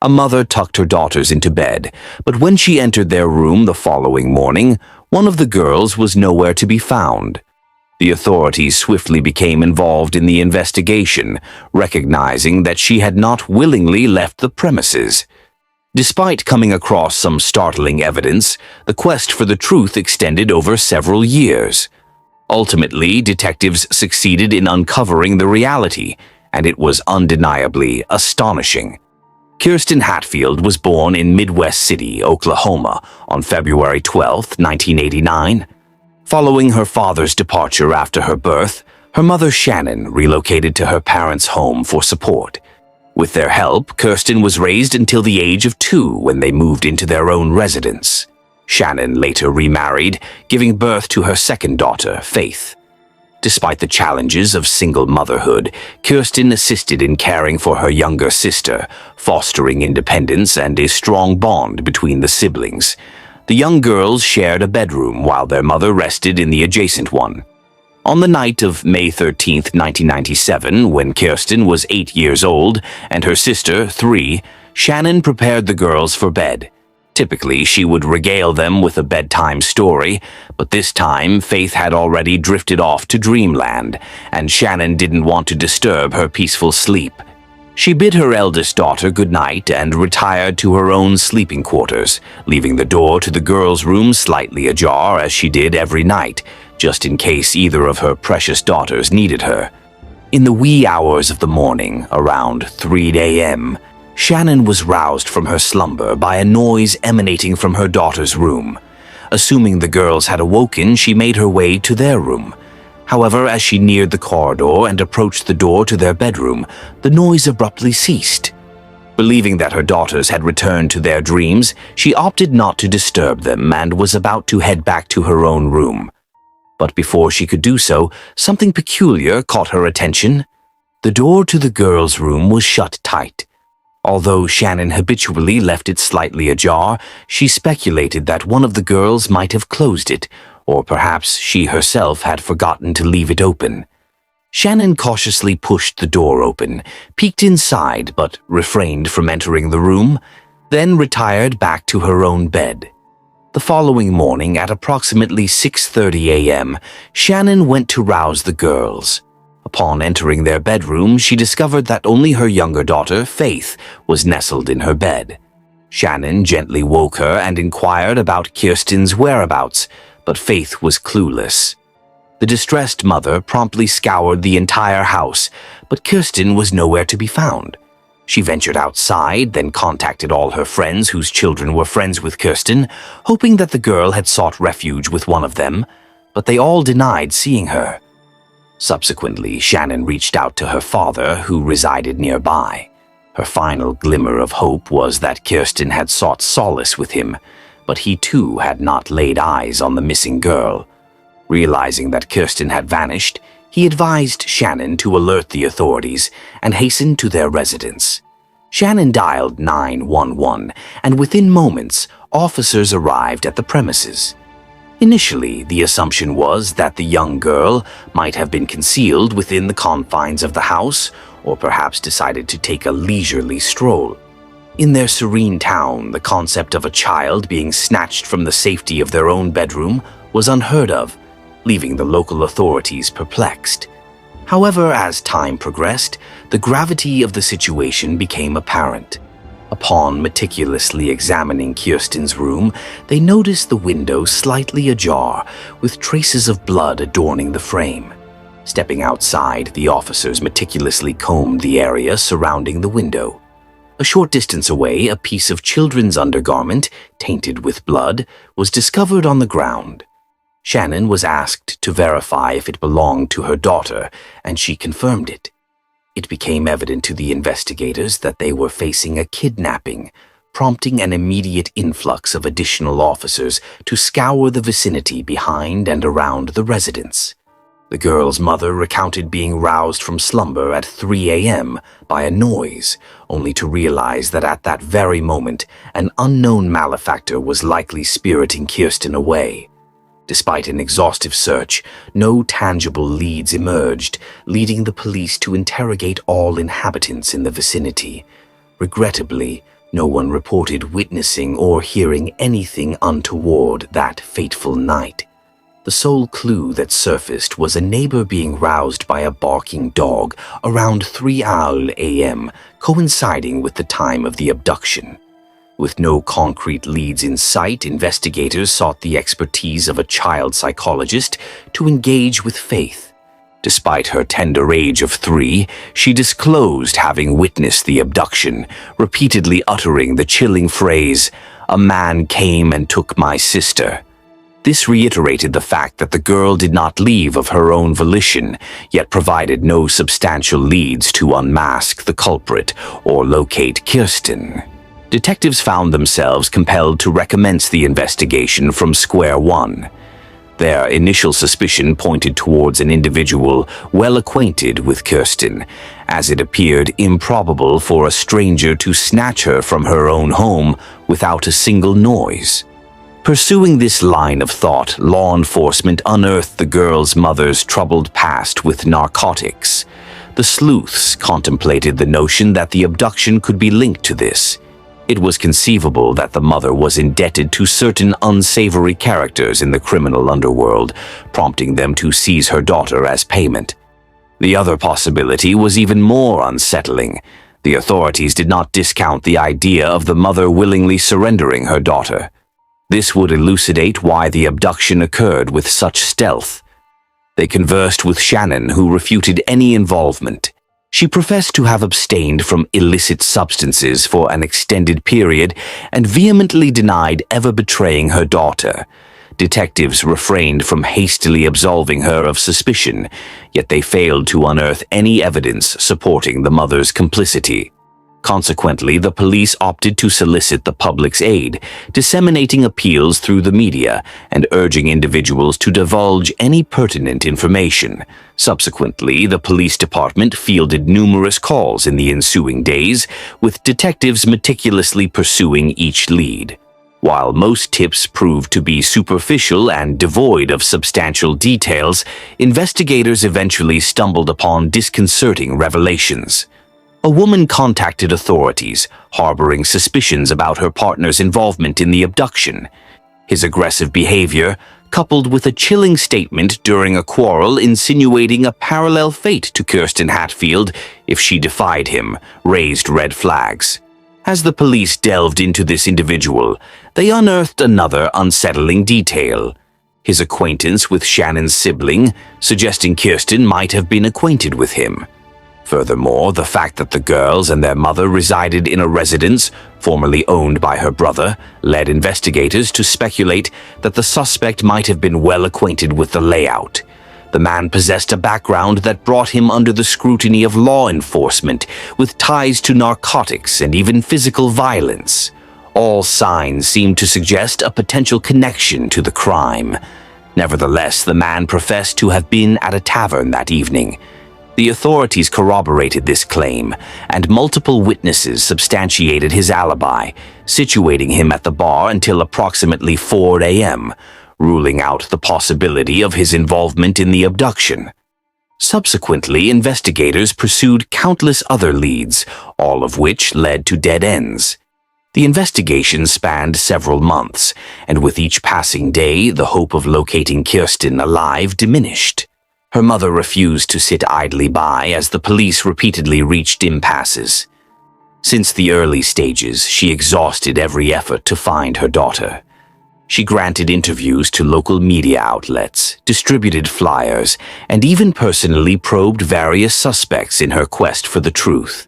A mother tucked her daughters into bed, but when she entered their room the following morning, one of the girls was nowhere to be found. The authorities swiftly became involved in the investigation, recognizing that she had not willingly left the premises. Despite coming across some startling evidence, the quest for the truth extended over several years. Ultimately, detectives succeeded in uncovering the reality, and it was undeniably astonishing. Kirsten Hatfield was born in Midwest City, Oklahoma, on February 12, 1989. Following her father's departure after her birth, her mother Shannon relocated to her parents' home for support. With their help, Kirsten was raised until the age of 2 when they moved into their own residence. Shannon later remarried, giving birth to her second daughter, Faith. Despite the challenges of single motherhood, Kirsten assisted in caring for her younger sister, fostering independence and a strong bond between the siblings. The young girls shared a bedroom while their mother rested in the adjacent one. On the night of May 13, 1997, when Kirsten was 8 years old and her sister 3, Shannon prepared the girls for bed. Typically, she would regale them with a bedtime story, but this time Faith had already drifted off to dreamland, and Shannon didn't want to disturb her peaceful sleep. She bid her eldest daughter goodnight and retired to her own sleeping quarters, leaving the door to the girls' room slightly ajar as she did every night, just in case either of her precious daughters needed her. In the wee hours of the morning, around 3 a.m., Shannon was roused from her slumber by a noise emanating from her daughter's room. Assuming the girls had awoken, she made her way to their room. However, as she neared the corridor and approached the door to their bedroom, the noise abruptly ceased. Believing that her daughters had returned to their dreams, she opted not to disturb them and was about to head back to her own room. But before she could do so, something peculiar caught her attention. The door to the girls' room was shut tight. Although Shannon habitually left it slightly ajar, she speculated that one of the girls might have closed it, or perhaps she herself had forgotten to leave it open. Shannon cautiously pushed the door open, peeked inside but refrained from entering the room, then retired back to her own bed. The following morning at approximately 6:30 a.m., Shannon went to rouse the girls. Upon entering their bedroom, she discovered that only her younger daughter, Faith, was nestled in her bed. Shannon gently woke her and inquired about Kirsten's whereabouts, but Faith was clueless. The distressed mother promptly scoured the entire house, but Kirsten was nowhere to be found. She ventured outside, then contacted all her friends whose children were friends with Kirsten, hoping that the girl had sought refuge with one of them, but they all denied seeing her. Subsequently, Shannon reached out to her father, who resided nearby. Her final glimmer of hope was that Kirsten had sought solace with him, but he too had not laid eyes on the missing girl. Realizing that Kirsten had vanished, he advised Shannon to alert the authorities and hasten to their residence. Shannon dialed 911, and within moments, officers arrived at the premises. Initially, the assumption was that the young girl might have been concealed within the confines of the house, or perhaps decided to take a leisurely stroll. In their serene town, the concept of a child being snatched from the safety of their own bedroom was unheard of, leaving the local authorities perplexed. However, as time progressed, the gravity of the situation became apparent. Upon meticulously examining Kirsten's room, they noticed the window slightly ajar, with traces of blood adorning the frame. Stepping outside, the officers meticulously combed the area surrounding the window. A short distance away, a piece of children's undergarment, tainted with blood, was discovered on the ground. Shannon was asked to verify if it belonged to her daughter, and she confirmed it. It became evident to the investigators that they were facing a kidnapping, prompting an immediate influx of additional officers to scour the vicinity behind and around the residence. The girl's mother recounted being roused from slumber at 3 a.m. by a noise, only to realize that at that very moment, an unknown malefactor was likely spiriting Kirsten away. Despite an exhaustive search, no tangible leads emerged, leading the police to interrogate all inhabitants in the vicinity. Regrettably, No one reported witnessing or hearing anything untoward that fateful night. The sole clue that surfaced was a neighbor being roused by a barking dog around 3 a.m., coinciding with the time of the abduction. With no concrete leads in sight, investigators sought the expertise of a child psychologist to engage with Faith. Despite her tender age of 3, she disclosed having witnessed the abduction, repeatedly uttering the chilling phrase, "A man came and took my sister." This reiterated the fact that the girl did not leave of her own volition, yet provided no substantial leads to unmask the culprit or locate Kirsten. Detectives found themselves compelled to recommence the investigation from square one. Their initial suspicion pointed towards an individual well acquainted with Kirsten, as it appeared improbable for a stranger to snatch her from her own home without a single noise. Pursuing this line of thought, law enforcement unearthed the girl's mother's troubled past with narcotics. The sleuths contemplated the notion that the abduction could be linked to this. It was conceivable that the mother was indebted to certain unsavory characters in the criminal underworld, prompting them to seize her daughter as payment. The other possibility was even more unsettling. The authorities did not discount the idea of the mother willingly surrendering her daughter. This would elucidate why the abduction occurred with such stealth. They conversed with Shannon, who refuted any involvement. She professed to have abstained from illicit substances for an extended period and vehemently denied ever betraying her daughter. Detectives refrained from hastily absolving her of suspicion, yet they failed to unearth any evidence supporting the mother's complicity. Consequently, the police opted to solicit the public's aid, disseminating appeals through the media and urging individuals to divulge any pertinent information. Subsequently, the police department fielded numerous calls in the ensuing days, with detectives meticulously pursuing each lead. While most tips proved to be superficial and devoid of substantial details, investigators eventually stumbled upon disconcerting revelations. A woman contacted authorities, harboring suspicions about her partner's involvement in the abduction. His aggressive behavior, coupled with a chilling statement during a quarrel insinuating a parallel fate to Kirsten Hatfield if she defied him, raised red flags. As the police delved into this individual, they unearthed another unsettling detail: his acquaintance with Shannon's sibling, suggesting Kirsten might have been acquainted with him. Furthermore, the fact that the girls and their mother resided in a residence formerly owned by her brother led investigators to speculate that the suspect might have been well acquainted with the layout. The man possessed a background that brought him under the scrutiny of law enforcement, with ties to narcotics and even physical violence. All signs seemed to suggest a potential connection to the crime. Nevertheless, the man professed to have been at a tavern that evening. The authorities corroborated this claim, and multiple witnesses substantiated his alibi, situating him at the bar until approximately 4 a.m., ruling out the possibility of his involvement in the abduction. Subsequently, investigators pursued countless other leads, all of which led to dead ends. The investigation spanned several months, and with each passing day, the hope of locating Kirsten alive diminished. Her mother refused to sit idly by as the police repeatedly reached impasses. Since the early stages, she exhausted every effort to find her daughter. She granted interviews to local media outlets, distributed flyers, and even personally probed various suspects in her quest for the truth.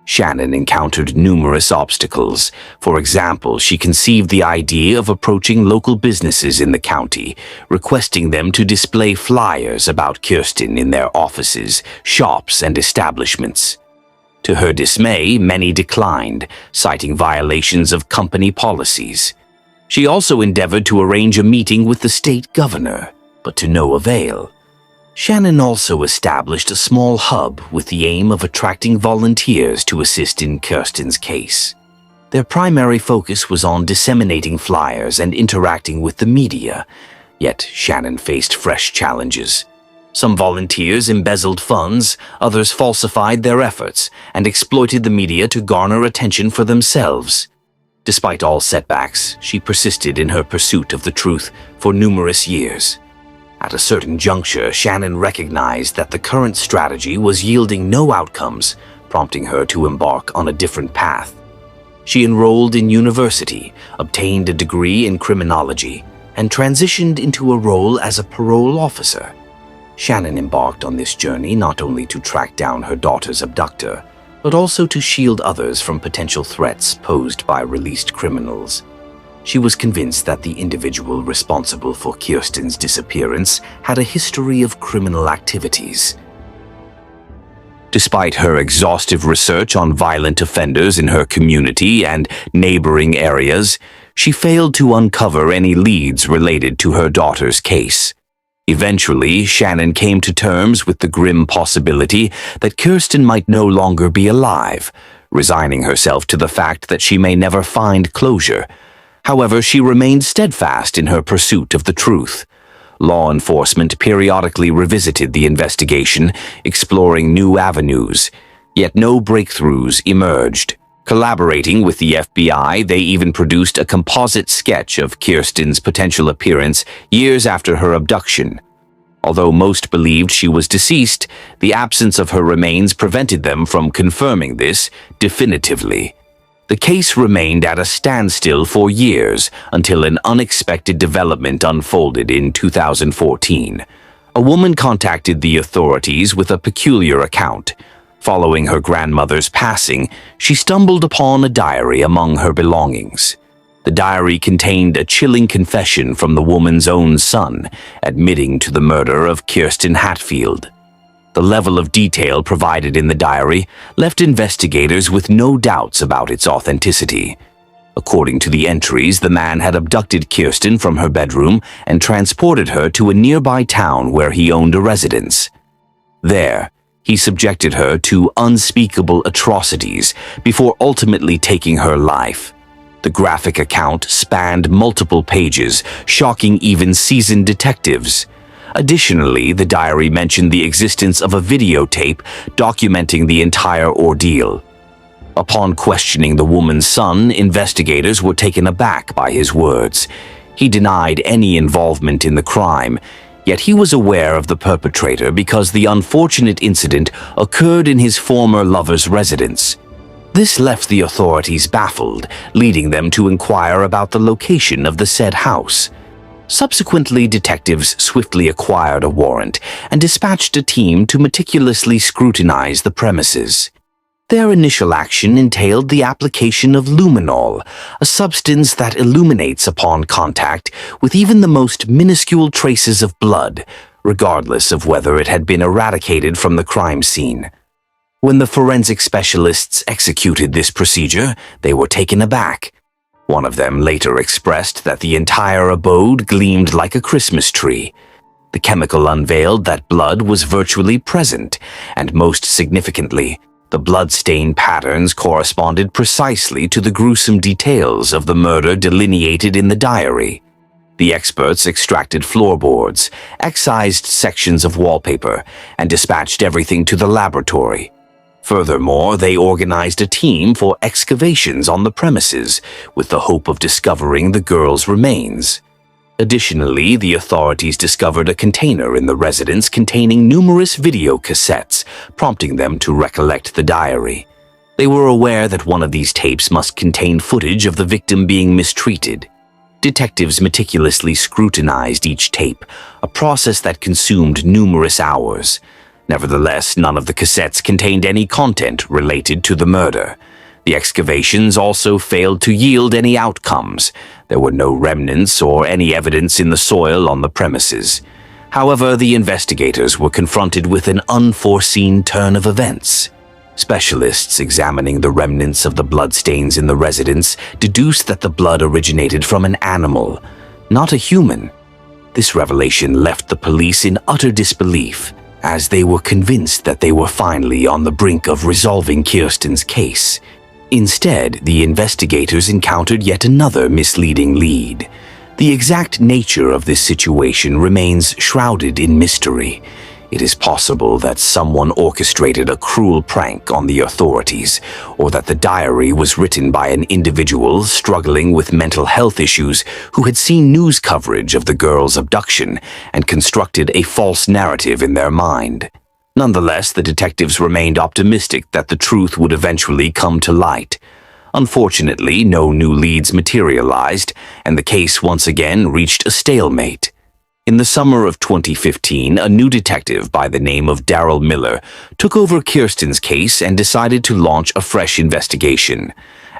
Shannon encountered numerous obstacles. For example, she conceived the idea of approaching local businesses in the county, requesting them to display flyers about Kirsten in their offices, shops, and establishments. To her dismay, many declined, citing violations of company policies. She also endeavored to arrange a meeting with the state governor, but to no avail. Shannon also established a small hub with the aim of attracting volunteers to assist in Kirsten's case. Their primary focus was on disseminating flyers and interacting with the media, yet Shannon faced fresh challenges. Some volunteers embezzled funds, others falsified their efforts, and exploited the media to garner attention for themselves. Despite all setbacks, she persisted in her pursuit of the truth for numerous years. At a certain juncture, Shannon recognized that the current strategy was yielding no outcomes, prompting her to embark on a different path. She enrolled in university, obtained a degree in criminology, and transitioned into a role as a parole officer. Shannon embarked on this journey not only to track down her daughter's abductor, but also to shield others from potential threats posed by released criminals. She was convinced that the individual responsible for Kirsten's disappearance had a history of criminal activities. Despite her exhaustive research on violent offenders in her community and neighboring areas, she failed to uncover any leads related to her daughter's case. Eventually, Shannon came to terms with the grim possibility that Kirsten might no longer be alive, resigning herself to the fact that she may never find closure. However, she remained steadfast in her pursuit of the truth. Law enforcement periodically revisited the investigation, exploring new avenues, yet no breakthroughs emerged. Collaborating with the FBI, they even produced a composite sketch of Kirsten's potential appearance years after her abduction. Although most believed she was deceased, the absence of her remains prevented them from confirming this definitively. The case remained at a standstill for years until an unexpected development unfolded in 2014. A woman contacted the authorities with a peculiar account. Following her grandmother's passing, she stumbled upon a diary among her belongings. The diary contained a chilling confession from the woman's own son, admitting to the murder of Kirsten Hatfield. The level of detail provided in the diary left investigators with no doubts about its authenticity. According to the entries, the man had abducted Kirsten from her bedroom and transported her to a nearby town where he owned a residence. There, he subjected her to unspeakable atrocities before ultimately taking her life. The graphic account spanned multiple pages, shocking even seasoned detectives. Additionally, the diary mentioned the existence of a videotape documenting the entire ordeal. Upon questioning the woman's son, investigators were taken aback by his words. He denied any involvement in the crime, yet he was aware of the perpetrator because the unfortunate incident occurred in his former lover's residence. This left the authorities baffled, leading them to inquire about the location of the said house. Subsequently, detectives swiftly acquired a warrant and dispatched a team to meticulously scrutinize the premises. Their initial action entailed the application of luminol, a substance that illuminates upon contact with even the most minuscule traces of blood, regardless of whether it had been eradicated from the crime scene. When the forensic specialists executed this procedure, they were taken aback. One of them later expressed that the entire abode gleamed like a Christmas tree. The chemical unveiled that blood was virtually present, and most significantly, the bloodstain patterns corresponded precisely to the gruesome details of the murder delineated in the diary. The experts extracted floorboards, excised sections of wallpaper, and dispatched everything to the laboratory. Furthermore, they organized a team for excavations on the premises, with the hope of discovering the girl's remains. Additionally, the authorities discovered a container in the residence containing numerous video cassettes, prompting them to recollect the diary. They were aware that one of these tapes must contain footage of the victim being mistreated. Detectives meticulously scrutinized each tape, a process that consumed numerous hours. Nevertheless, none of the cassettes contained any content related to the murder. The excavations also failed to yield any outcomes. There were no remnants or any evidence in the soil on the premises. However, the investigators were confronted with an unforeseen turn of events. Specialists examining the remnants of the bloodstains in the residence deduced that the blood originated from an animal, not a human. This revelation left the police in utter disbelief, as they were convinced that they were finally on the brink of resolving Kirsten's case. Instead, the investigators encountered yet another misleading lead. The exact nature of this situation remains shrouded in mystery. It is possible that someone orchestrated a cruel prank on the authorities, or that the diary was written by an individual struggling with mental health issues who had seen news coverage of the girl's abduction and constructed a false narrative in their mind. Nonetheless, the detectives remained optimistic that the truth would eventually come to light. Unfortunately, no new leads materialized, and the case once again reached a stalemate. In the summer of 2015, a new detective by the name of Daryl Miller took over Kirsten's case and decided to launch a fresh investigation.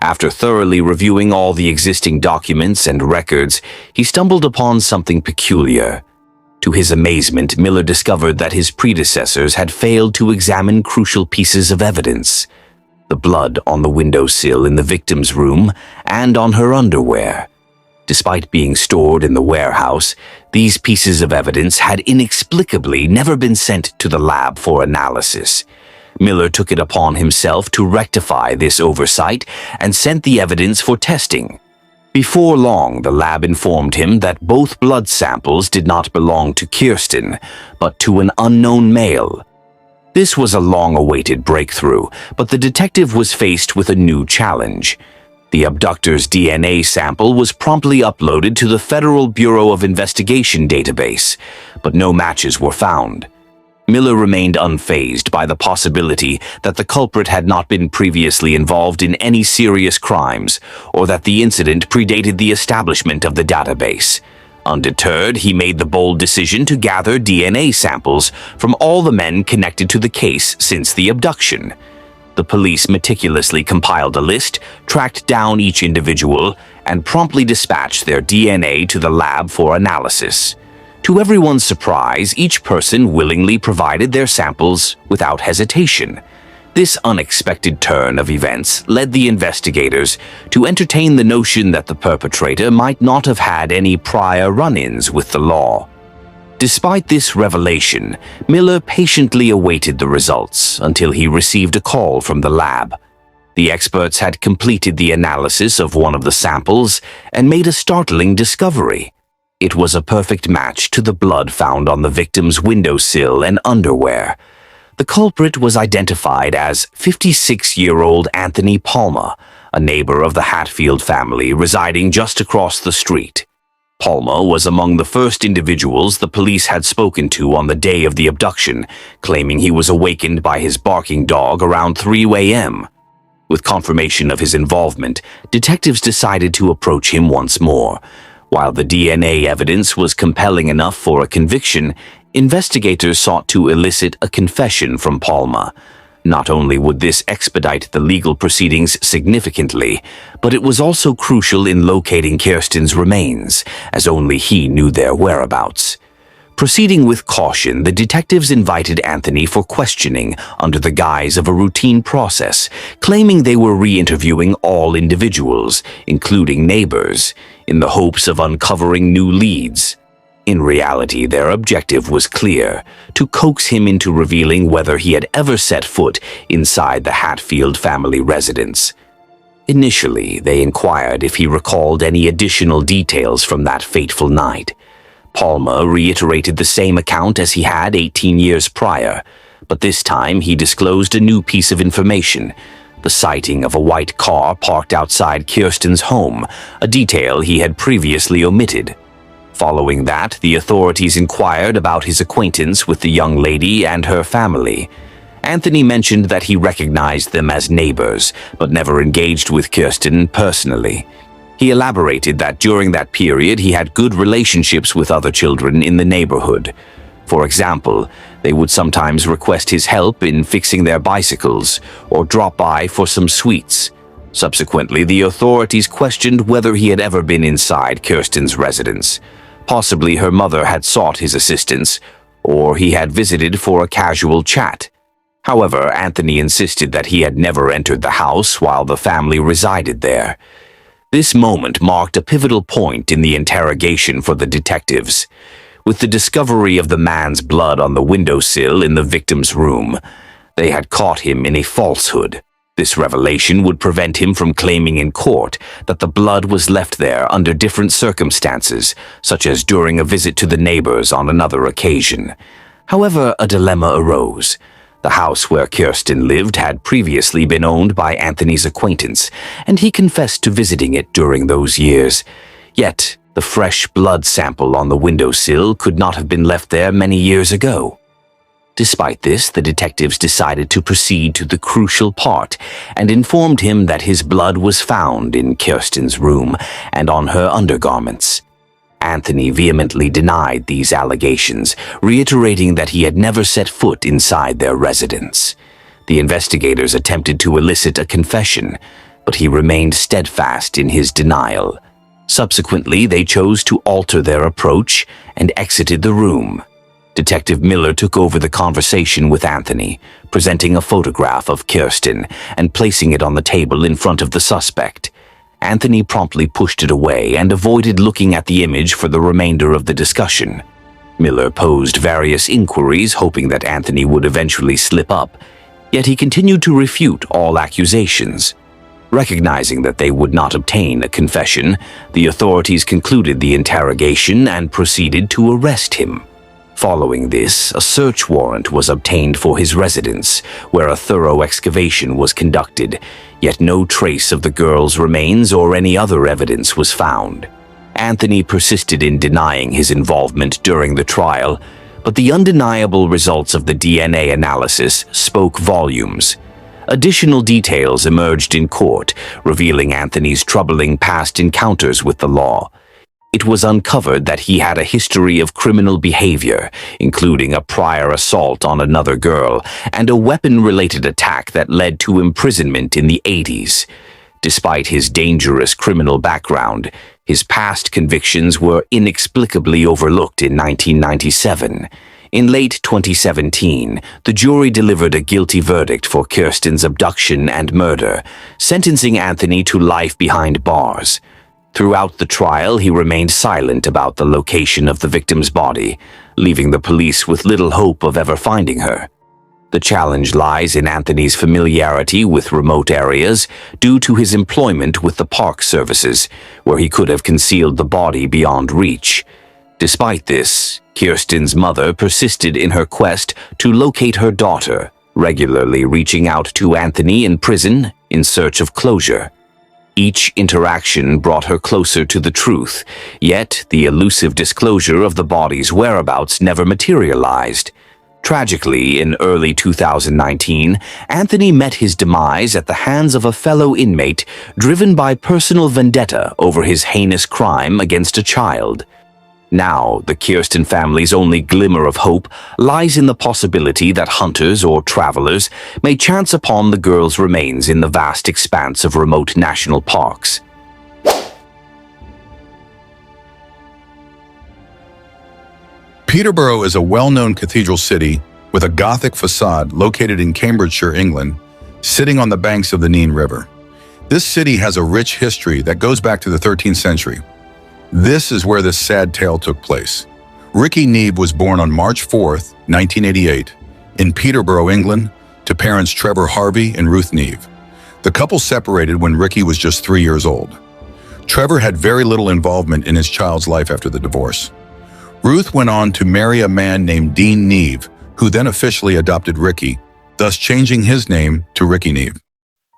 After thoroughly reviewing all the existing documents and records, he stumbled upon something peculiar. To his amazement, Miller discovered that his predecessors had failed to examine crucial pieces of evidence: the blood on the windowsill in the victim's room and on her underwear. Despite being stored in the warehouse, these pieces of evidence had inexplicably never been sent to the lab for analysis. Miller took it upon himself to rectify this oversight and sent the evidence for testing. Before long, the lab informed him that both blood samples did not belong to Kirsten, but to an unknown male. This was a long-awaited breakthrough, but the detective was faced with a new challenge. The abductor's DNA sample was promptly uploaded to the Federal Bureau of Investigation database, but no matches were found. Miller remained unfazed by the possibility that the culprit had not been previously involved in any serious crimes, or that the incident predated the establishment of the database. Undeterred, he made the bold decision to gather DNA samples from all the men connected to the case since the abduction. The police meticulously compiled a list, tracked down each individual, and promptly dispatched their DNA to the lab for analysis. To everyone's surprise, each person willingly provided their samples without hesitation. This unexpected turn of events led the investigators to entertain the notion that the perpetrator might not have had any prior run-ins with the law. Despite this revelation, Miller patiently awaited the results until he received a call from the lab. The experts had completed the analysis of one of the samples and made a startling discovery. It was a perfect match to the blood found on the victim's windowsill and underwear. The culprit was identified as 56-year-old Anthony Palma, a neighbor of the Hatfield family residing just across the street. Palma was among the first individuals the police had spoken to on the day of the abduction, claiming he was awakened by his barking dog around 3 a.m. With confirmation of his involvement, detectives decided to approach him once more. While the DNA evidence was compelling enough for a conviction, investigators sought to elicit a confession from Palma. Not only would this expedite the legal proceedings significantly, but it was also crucial in locating Kirsten's remains, as only he knew their whereabouts. Proceeding with caution, the detectives invited Anthony for questioning under the guise of a routine process, claiming they were re-interviewing all individuals, including neighbors, in the hopes of uncovering new leads. In reality, their objective was clear: to coax him into revealing whether he had ever set foot inside the Hatfield family residence. Initially, they inquired if he recalled any additional details from that fateful night. Palma reiterated the same account as he had 18 years prior, but this time he disclosed a new piece of information: the sighting of a white car parked outside Kirsten's home, a detail he had previously omitted. Following that, the authorities inquired about his acquaintance with the young lady and her family. Anthony mentioned that he recognized them as neighbors, but never engaged with Kirsten personally. He elaborated that during that period he had good relationships with other children in the neighborhood. For example, they would sometimes request his help in fixing their bicycles or drop by for some sweets. Subsequently, the authorities questioned whether he had ever been inside Kirsten's residence. Possibly her mother had sought his assistance, or he had visited for a casual chat. However, Anthony insisted that he had never entered the house while the family resided there. This moment marked a pivotal point in the interrogation for the detectives. With the discovery of the man's blood on the windowsill in the victim's room, they had caught him in a falsehood. This revelation would prevent him from claiming in court that the blood was left there under different circumstances, such as during a visit to the neighbors on another occasion. However, a dilemma arose. The house where Kirsten lived had previously been owned by Anthony's acquaintance, and he confessed to visiting it during those years. Yet, the fresh blood sample on the windowsill could not have been left there many years ago. Despite this, the detectives decided to proceed to the crucial part and informed him that his blood was found in Kirsten's room and on her undergarments. Anthony vehemently denied these allegations, reiterating that he had never set foot inside their residence. The investigators attempted to elicit a confession, but he remained steadfast in his denial. Subsequently, they chose to alter their approach and exited the room. Detective Miller took over the conversation with Anthony, presenting a photograph of Kirsten and placing it on the table in front of the suspect. Anthony promptly pushed it away and avoided looking at the image for the remainder of the discussion. Miller posed various inquiries, hoping that Anthony would eventually slip up, yet he continued to refute all accusations. Recognizing that they would not obtain a confession, the authorities concluded the interrogation and proceeded to arrest him. Following this, a search warrant was obtained for his residence, where a thorough excavation was conducted, yet no trace of the girl's remains or any other evidence was found. Anthony persisted in denying his involvement during the trial, but the undeniable results of the DNA analysis spoke volumes. Additional details emerged in court, revealing Anthony's troubling past encounters with the law. It was uncovered that he had a history of criminal behavior, including a prior assault on another girl and a weapon-related attack that led to imprisonment in the 80s. Despite his dangerous criminal background, his past convictions were inexplicably overlooked in 1997. In late 2017, the jury delivered a guilty verdict for Kirsten's abduction and murder, sentencing Anthony to life behind bars. Throughout the trial, he remained silent about the location of the victim's body, leaving the police with little hope of ever finding her. The challenge lies in Anthony's familiarity with remote areas due to his employment with the park services, where he could have concealed the body beyond reach. Despite this, Kirsten's mother persisted in her quest to locate her daughter, regularly reaching out to Anthony in prison in search of closure. Each interaction brought her closer to the truth, yet the elusive disclosure of the body's whereabouts never materialized. Tragically, in early 2019, Anthony met his demise at the hands of a fellow inmate driven by personal vendetta over his heinous crime against a child. Now, the Kirsten family's only glimmer of hope lies in the possibility that hunters or travelers may chance upon the girl's remains in the vast expanse of remote national parks. Peterborough is a well-known cathedral city with a Gothic facade located in Cambridgeshire, England, sitting on the banks of the Nene River. This city has a rich history that goes back to the 13th century. This is where this sad tale took place. Rikki Neave was born on March 4, 1988, in Peterborough, England, to parents Trevor Harvey and Ruth Neave. The couple separated when Rikki was just 3 years old. Trevor had very little involvement in his child's life after the divorce. Ruth went on to marry a man named Dean Neave, who then officially adopted Rikki, thus changing his name to Rikki Neave.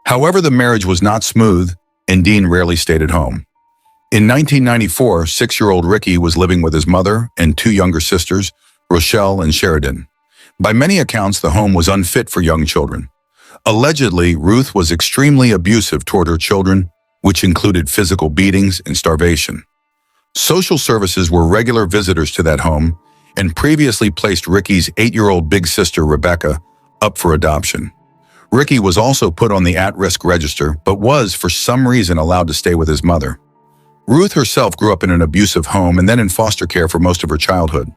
However, the marriage was not smooth, and Dean rarely stayed at home. In 1994, 6-year-old Rikki was living with his mother and 2 younger sisters, Rochelle and Sheridan. By many accounts, the home was unfit for young children. Allegedly, Ruth was extremely abusive toward her children, which included physical beatings and starvation. Social services were regular visitors to that home and previously placed Rikki's 8-year-old big sister, Rebecca, up for adoption. Rikki was also put on the at-risk register, but was, for some reason, allowed to stay with his mother. Ruth herself grew up in an abusive home and then in foster care for most of her childhood.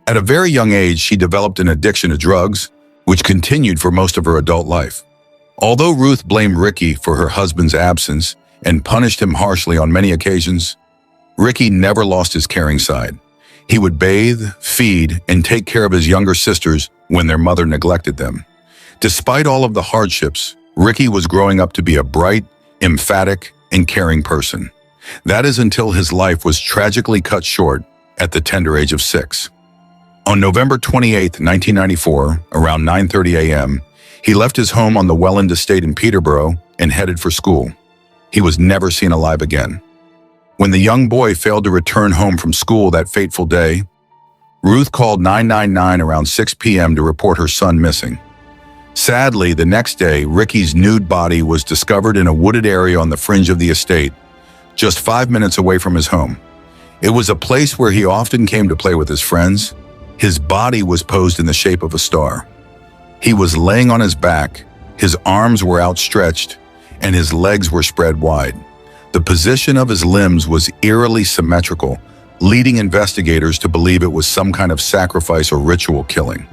At a very young age, she developed an addiction to drugs, which continued for most of her adult life. Although Ruth blamed Rikki for her husband's absence and punished him harshly on many occasions, Rikki never lost his caring side. He would bathe, feed, and take care of his younger sisters when their mother neglected them. Despite all of the hardships, Rikki was growing up to be a bright, emphatic, and caring person. That is until his life was tragically cut short at the tender age of 6. On November 28, 1994, around 9:30 a.m., he left his home on the Welland estate in Peterborough and headed for school. He was never seen alive again. When the young boy failed to return home from school that fateful day, Ruth called 999 around 6 p.m. to report her son missing. Sadly, the next day, Rikki's nude body was discovered in a wooded area on the fringe of the estate, just 5 minutes away from his home. It was a place where he often came to play with his friends. His body was posed in the shape of a star. He was laying on his back, his arms were outstretched, and his legs were spread wide. The position of his limbs was eerily symmetrical, leading investigators to believe it was some kind of sacrifice or ritual killing.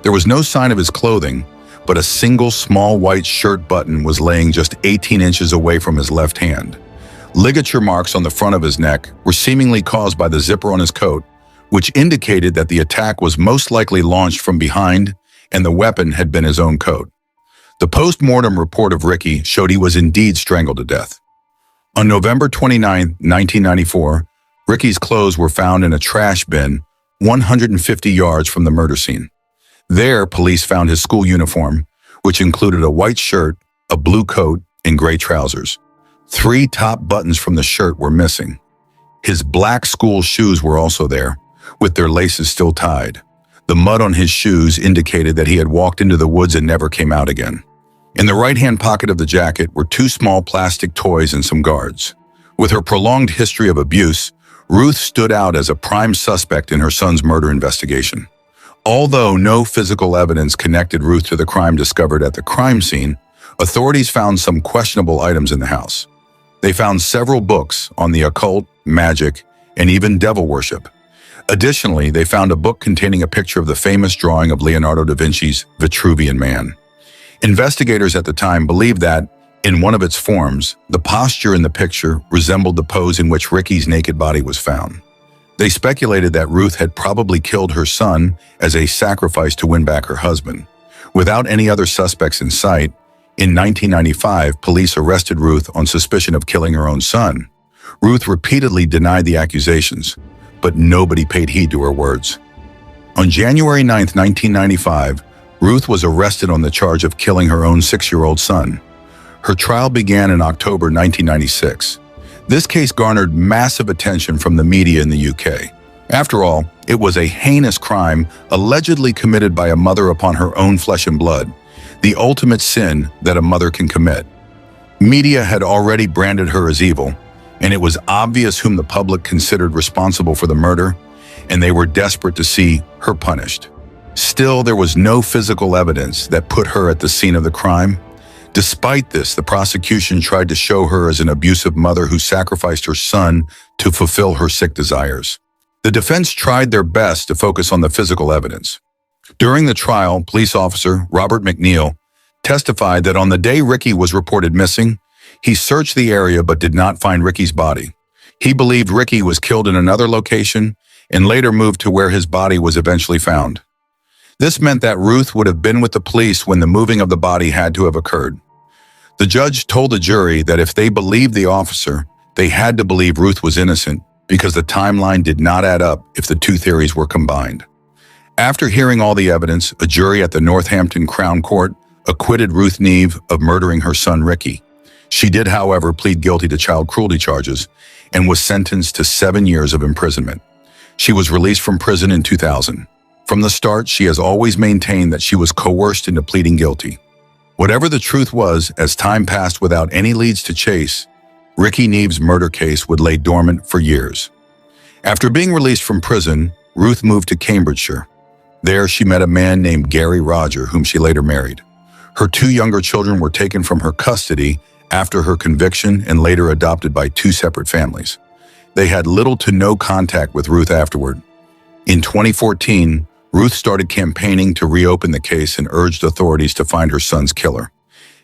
There was no sign of his clothing, but a single small white shirt button was laying just 18 inches away from his left hand. Ligature marks on the front of his neck were seemingly caused by the zipper on his coat, which indicated that the attack was most likely launched from behind and the weapon had been his own coat. The post-mortem report of Rikki showed he was indeed strangled to death. On November 29, 1994, Rikki's clothes were found in a trash bin 150 yards from the murder scene. There, police found his school uniform, which included a white shirt, a blue coat, and gray trousers. 3 top buttons from the shirt were missing. His black school shoes were also there, with their laces still tied. The mud on his shoes indicated that he had walked into the woods and never came out again. In the right-hand pocket of the jacket were 2 small plastic toys and some guards. With her prolonged history of abuse, Ruth stood out as a prime suspect in her son's murder investigation. Although no physical evidence connected Ruth to the crime discovered at the crime scene, authorities found some questionable items in the house. They found several books on the occult, magic, and even devil worship. Additionally, they found a book containing a picture of the famous drawing of Leonardo da Vinci's Vitruvian Man. Investigators at the time believed that, in one of its forms, the posture in the picture resembled the pose in which Rikki's naked body was found. They speculated that Ruth had probably killed her son as a sacrifice to win back her husband. Without any other suspects in sight, in 1995, police arrested Ruth on suspicion of killing her own son. Ruth repeatedly denied the accusations, but nobody paid heed to her words. On January 9, 1995, Ruth was arrested on the charge of killing her own 6-year-old son. Her trial began in October 1996. This case garnered massive attention from the media in the UK. After all, it was a heinous crime allegedly committed by a mother upon her own flesh and blood, the ultimate sin that a mother can commit. Media had already branded her as evil, and it was obvious whom the public considered responsible for the murder, and they were desperate to see her punished. Still, there was no physical evidence that put her at the scene of the crime. Despite this, the prosecution tried to show her as an abusive mother who sacrificed her son to fulfill her sick desires. The defense tried their best to focus on the physical evidence. During the trial, police officer Robert McNeil testified that on the day Rikki was reported missing, he searched the area but did not find Rikki's body. He believed Rikki was killed in another location and later moved to where his body was eventually found. This meant that Ruth would have been with the police when the moving of the body had to have occurred. The judge told the jury that if they believed the officer, they had to believe Ruth was innocent because the timeline did not add up if the two theories were combined. After hearing all the evidence, a jury at the Northampton Crown Court acquitted Ruth Neave of murdering her son Rikki. She did, however, plead guilty to child cruelty charges and was sentenced to 7 years of imprisonment. She was released from prison in 2000. From the start, she has always maintained that she was coerced into pleading guilty. Whatever the truth was, as time passed without any leads to chase, Rikki Neave's murder case would lay dormant for years. After being released from prison, Ruth moved to Cambridgeshire. There, she met a man named Gary Roger, whom she later married. Her 2 younger children were taken from her custody after her conviction and later adopted by 2 separate families. They had little to no contact with Ruth afterward. In 2014, Ruth started campaigning to reopen the case and urged authorities to find her son's killer.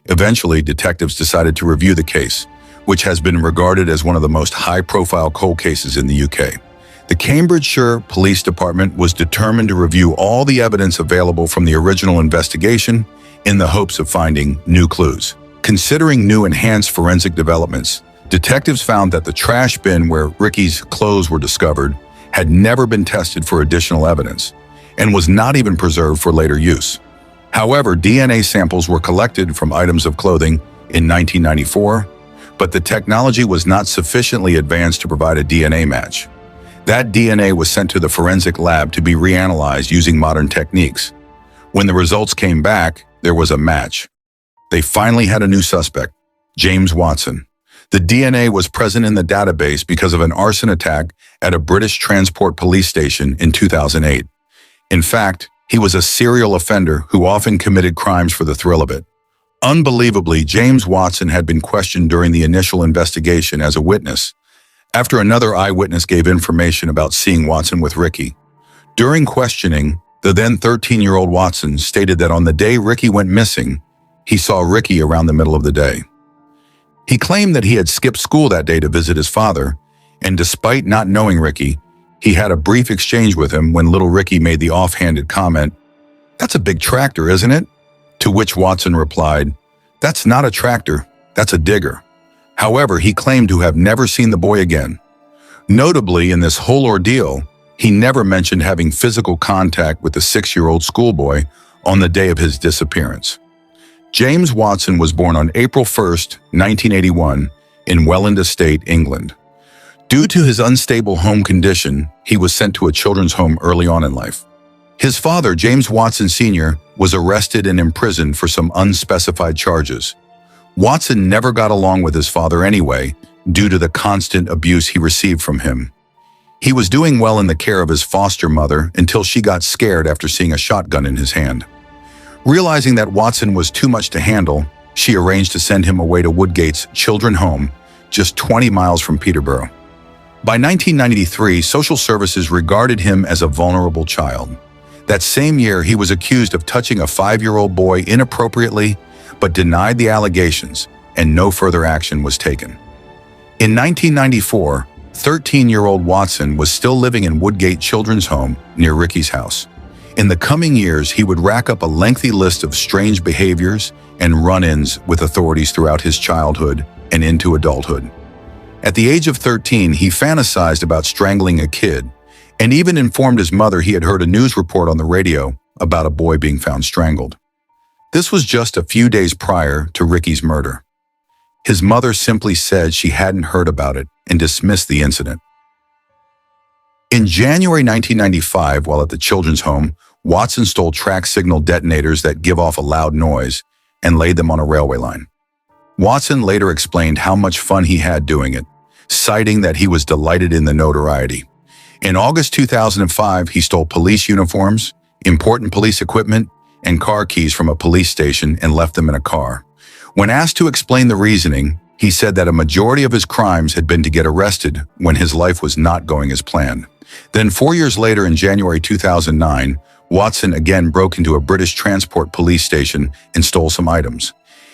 Eventually, detectives decided to review the case, which has been regarded as one of the most high-profile cold cases in the UK. The Cambridgeshire Police Department was determined to review all the evidence available from the original investigation in the hopes of finding new clues. Considering new enhanced forensic developments, detectives found that the trash bin where Rikki's clothes were discovered had never been tested for additional evidence, and was not even preserved for later use. However, DNA samples were collected from items of clothing in 1994, but the technology was not sufficiently advanced to provide a DNA match. That DNA was sent to the forensic lab to be reanalyzed using modern techniques. When the results came back, there was a match. They finally had a new suspect, James Watson. The DNA was present in the database because of an arson attack at a British transport police station in 2008. In fact, he was a serial offender who often committed crimes for the thrill of it. Unbelievably, James Watson had been questioned during the initial investigation as a witness, after another eyewitness gave information about seeing Watson with Rikki. During questioning, the then 13-year-old Watson stated that on the day Rikki went missing, he saw Rikki around the middle of the day. He claimed that he had skipped school that day to visit his father, and despite not knowing Rikki, he had a brief exchange with him when little Rikki made the offhanded comment, "That's a big tractor, isn't it?" To which Watson replied, "That's not a tractor, that's a digger." However, he claimed to have never seen the boy again. Notably, in this whole ordeal, he never mentioned having physical contact with the 6-year-old schoolboy on the day of his disappearance. James Watson was born on April 1st, 1981, in Welland Estate, England. Due to his unstable home condition, he was sent to a children's home early on in life. His father, James Watson Sr., was arrested and imprisoned for some unspecified charges. Watson never got along with his father anyway, due to the constant abuse he received from him. He was doing well in the care of his foster mother until she got scared after seeing a shotgun in his hand. Realizing that Watson was too much to handle, she arranged to send him away to Woodgate's Children's Home, just 20 miles from Peterborough. By 1993, social services regarded him as a vulnerable child. That same year, he was accused of touching a 5-year-old boy inappropriately, but denied the allegations, and no further action was taken. In 1994, 13-year-old Watson was still living in Woodgate Children's Home near Rikki's house. In the coming years, he would rack up a lengthy list of strange behaviors and run-ins with authorities throughout his childhood and into adulthood. At the age of 13, he fantasized about strangling a kid, and even informed his mother he had heard a news report on the radio about a boy being found strangled. This was just a few days prior to Rikki's murder. His mother simply said she hadn't heard about it and dismissed the incident. In January 1995, while at the children's home, Watson stole track signal detonators that give off a loud noise and laid them on a railway line. Watson later explained how much fun he had doing it, citing that he was delighted in the notoriety. In August 2005, he stole police uniforms, important police equipment, and car keys from a police station and left them in a car. When asked to explain the reasoning, he said that a majority of his crimes had been to get arrested when his life was not going as planned. Then 4 years later, in January 2009, Watson again broke into a British transport police station and stole some items.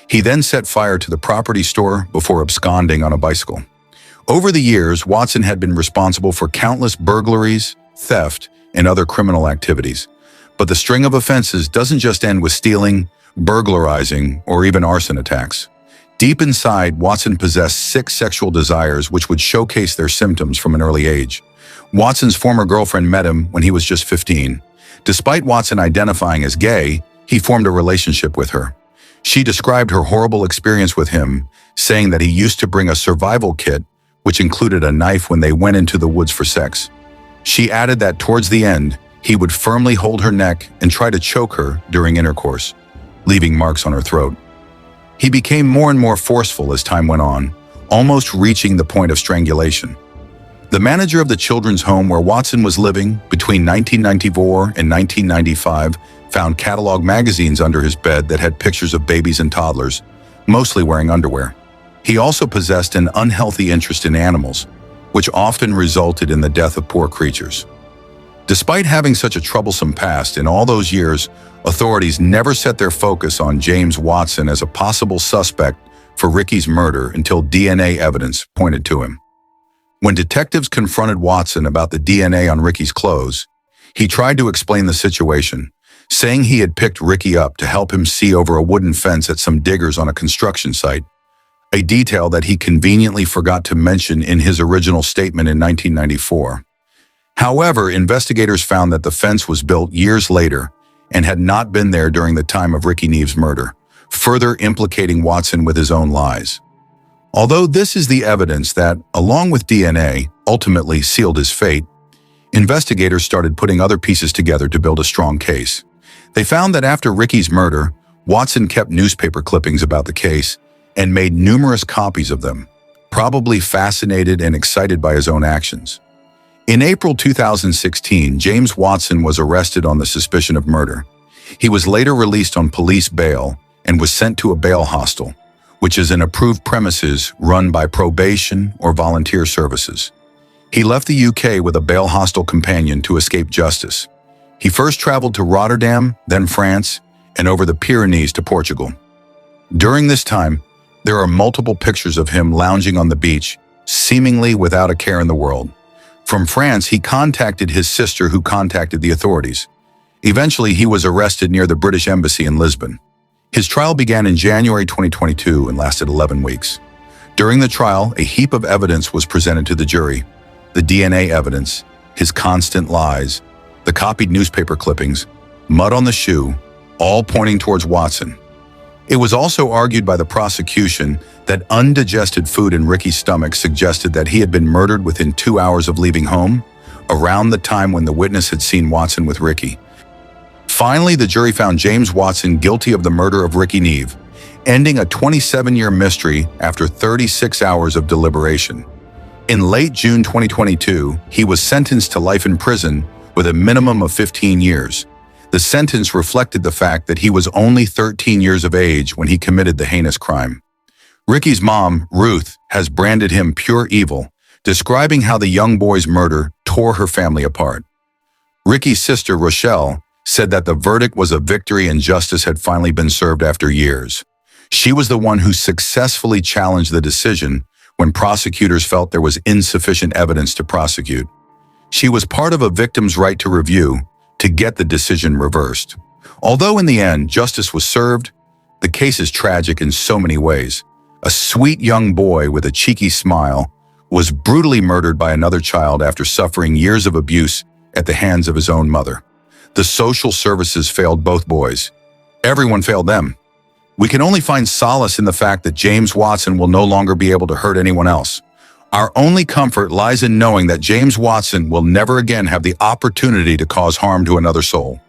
He then set fire to the property store before absconding on a bicycle. Over the years, Watson had been responsible for countless burglaries, theft, and other criminal activities. But the string of offenses doesn't just end with stealing, burglarizing, or even arson attacks. Deep inside, Watson possessed 6 sexual desires which would showcase their symptoms from an early age. Watson's former girlfriend met him when he was just 15. Despite Watson identifying as gay, he formed a relationship with her. She described her horrible experience with him, saying that he used to bring a survival kit, which included a knife when they went into the woods for sex. She added that towards the end, he would firmly hold her neck and try to choke her during intercourse, leaving marks on her throat. He became more and more forceful as time went on, almost reaching the point of strangulation. The manager of the children's home where Watson was living between 1994 and 1995 found catalog magazines under his bed that had pictures of babies and toddlers, mostly wearing underwear. He also possessed an unhealthy interest in animals, which often resulted in the death of poor creatures. Despite having such a troublesome past, in all those years, authorities never set their focus on James Watson as a possible suspect for Rikki's murder until DNA evidence pointed to him. When detectives confronted Watson about the DNA on Rikki's clothes, he tried to explain the situation, saying he had picked Rikki up to help him see over a wooden fence at some diggers on a construction site, a detail that he conveniently forgot to mention in his original statement in 1994. However, investigators found that the fence was built years later and had not been there during the time of Rikki Neave's murder, further implicating Watson with his own lies. Although this is the evidence that, along with DNA, ultimately sealed his fate, investigators started putting other pieces together to build a strong case. They found that after Rikki's murder, Watson kept newspaper clippings about the case and made numerous copies of them, probably fascinated and excited by his own actions. In April 2016, James Watson was arrested on the suspicion of murder. He was later released on police bail and was sent to a bail hostel, which is an approved premises run by probation or volunteer services. He left the UK with a bail hostel companion to escape justice. He first traveled to Rotterdam, then France, and over the Pyrenees to Portugal. During this time, there are multiple pictures of him lounging on the beach, seemingly without a care in the world. From France, he contacted his sister, who contacted the authorities. Eventually, he was arrested near the British Embassy in Lisbon. His trial began in January 2022 and lasted 11 weeks. During the trial, a heap of evidence was presented to the jury. The DNA evidence, his constant lies, the copied newspaper clippings, mud on the shoe, all pointing towards Watson. It was also argued by the prosecution that undigested food in Rikki's stomach suggested that he had been murdered within 2 hours of leaving home, around the time when the witness had seen Watson with Rikki. Finally, the jury found James Watson guilty of the murder of Rikki Neave, ending a 27-year mystery after 36 hours of deliberation. In late June 2022, he was sentenced to life in prison with a minimum of 15 years. The sentence reflected the fact that he was only 13 years of age when he committed the heinous crime. Rikki's mom, Ruth, has branded him pure evil, describing how the young boy's murder tore her family apart. Rikki's sister, Rochelle, said that the verdict was a victory and justice had finally been served after years. She was the one who successfully challenged the decision when prosecutors felt there was insufficient evidence to prosecute. She was part of a victim's right to review to get the decision reversed. Although in the end, justice was served, the case is tragic in so many ways. A sweet young boy with a cheeky smile was brutally murdered by another child after suffering years of abuse at the hands of his own mother. The social services failed both boys. Everyone failed them. We can only find solace in the fact that James Watson will no longer be able to hurt anyone else. Our only comfort lies in knowing that James Watson will never again have the opportunity to cause harm to another soul.